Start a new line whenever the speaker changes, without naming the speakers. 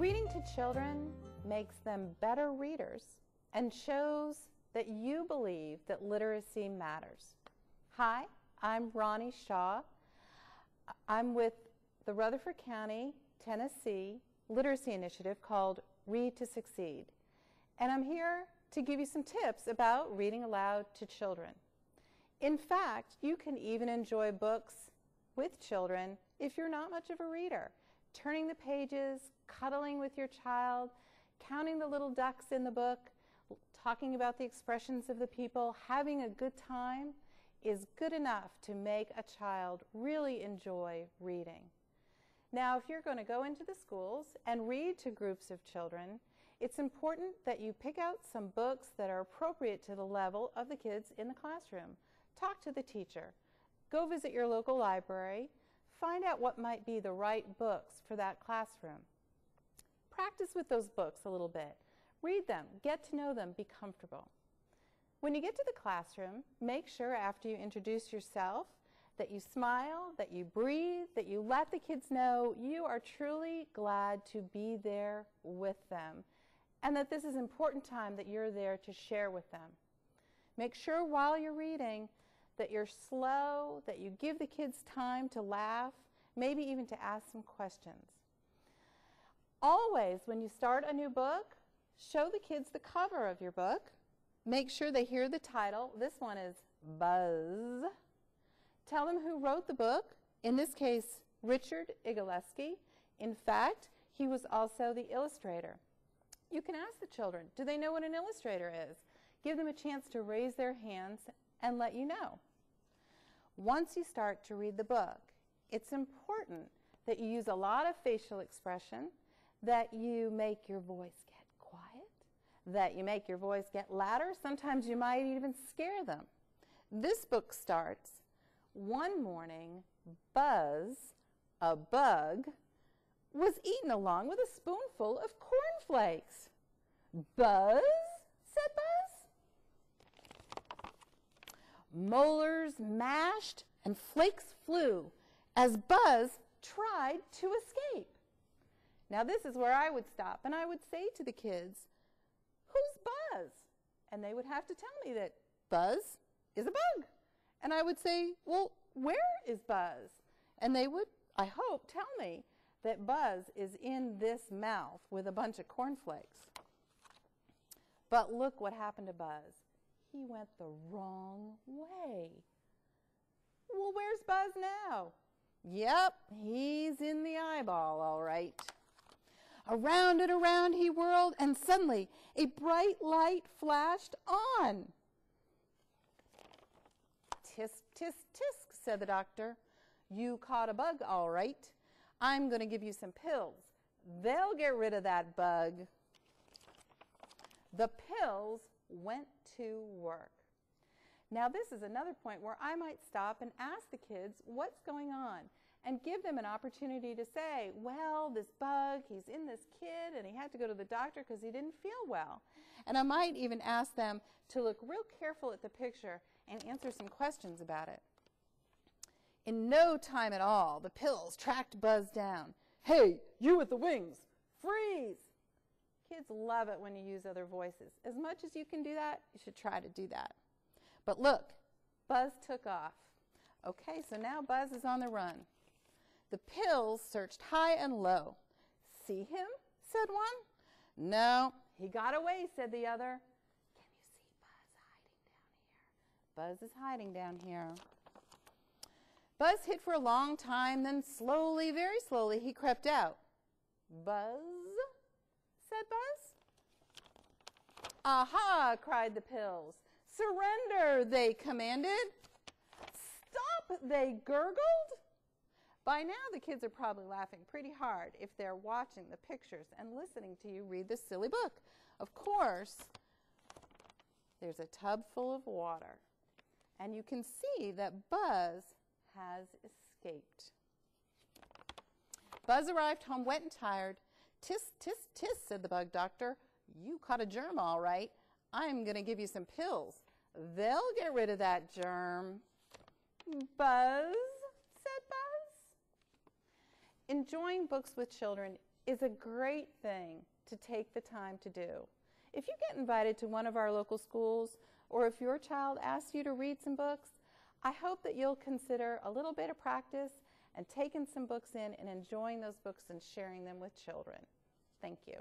Reading to children makes them better readers and shows that you believe that literacy matters. Hi, I'm Ronnie Shaw. I'm with the Rutherford County, Tennessee Literacy Initiative called Read to Succeed. And I'm here to give you some tips about reading aloud to children. In fact, you can even enjoy books with children if you're not much of a reader. Turning the pages, cuddling with your child, counting the little ducks in the book, talking about the expressions of the people, having a good time is good enough to make a child really enjoy reading. Now, if you're going to go into the schools and read to groups of children, it's important that you pick out some books that are appropriate to the level of the kids in the classroom. Talk to the teacher. Go visit your local library. Find out what might be the right books for that classroom. Practice with those books a little bit. Read them, get to know them, be comfortable. When you get to the classroom, make sure after you introduce yourself that you smile, that you breathe, that you let the kids know you are truly glad to be there with them, and that this is an important time that you're there to share with them. Make sure while you're reading that you're slow, that you give the kids time to laugh, maybe even to ask some questions. Always, when you start a new book, show the kids the cover of your book. Make sure they hear the title. This one is Buzz. Tell them who wrote the book. In this case, Richard Igaleski. In fact, he was also the illustrator. You can ask the children, do they know what an illustrator is? Give them a chance to raise their hands and let you know. Once you start to read the book, it's important that you use a lot of facial expression, that you make your voice get quiet, that you make your voice get louder. Sometimes you might even scare them. This book starts, one morning, Buzz, a bug, was eaten along with a spoonful of cornflakes. Buzz, said Buzz. Molars mashed and flakes flew as Buzz tried to escape. Now this is where I would stop and I would say to the kids, who's Buzz? And they would have to tell me that Buzz is a bug. And I would say, well, where is Buzz? And they would, I hope, tell me that Buzz is in this mouth with a bunch of cornflakes. But look what happened to Buzz. He went the wrong way. Well, where's Buzz now? Yep, he's in the eyeball, all right. Around and around he whirled, and suddenly a bright light flashed on. Tisk, tisk, tisk, said the doctor. You caught a bug, all right. I'm going to give you some pills. They'll get rid of that bug. The pills went to work. Now this is another point where I might stop and ask the kids what's going on and give them an opportunity to say, well, this bug, he's in this kid and he had to go to the doctor because he didn't feel well. And I might even ask them to look real careful at the picture and answer some questions about it. In no time at all, the pills tracked Buzz down. Hey, you with the wings, freeze! Kids love it when you use other voices. As much as you can do that, you should try to do that. But look, Buzz took off. Okay, so now Buzz is on the run. The pills searched high and low. See him? Said one. No, he got away, said the other. Can you see Buzz hiding down here? Buzz is hiding down here. Buzz hid for a long time, then slowly, very slowly, he crept out. Buzz, said Buzz. Aha, cried the pills. Surrender, they commanded. Stop, they gurgled. By now, the kids are probably laughing pretty hard if they're watching the pictures and listening to you read this silly book. Of course, there's a tub full of water, and you can see that Buzz has escaped. Buzz arrived home wet and tired. Tisk, tisk, tisk, said the bug doctor. You caught a germ, all right. I'm going to give you some pills. They'll get rid of that germ. Buzz, said Buzz. Enjoying books with children is a great thing to take the time to do. If you get invited to one of our local schools, or if your child asks you to read some books, I hope that you'll consider a little bit of practice and taking some books in and enjoying those books and sharing them with children. Thank you.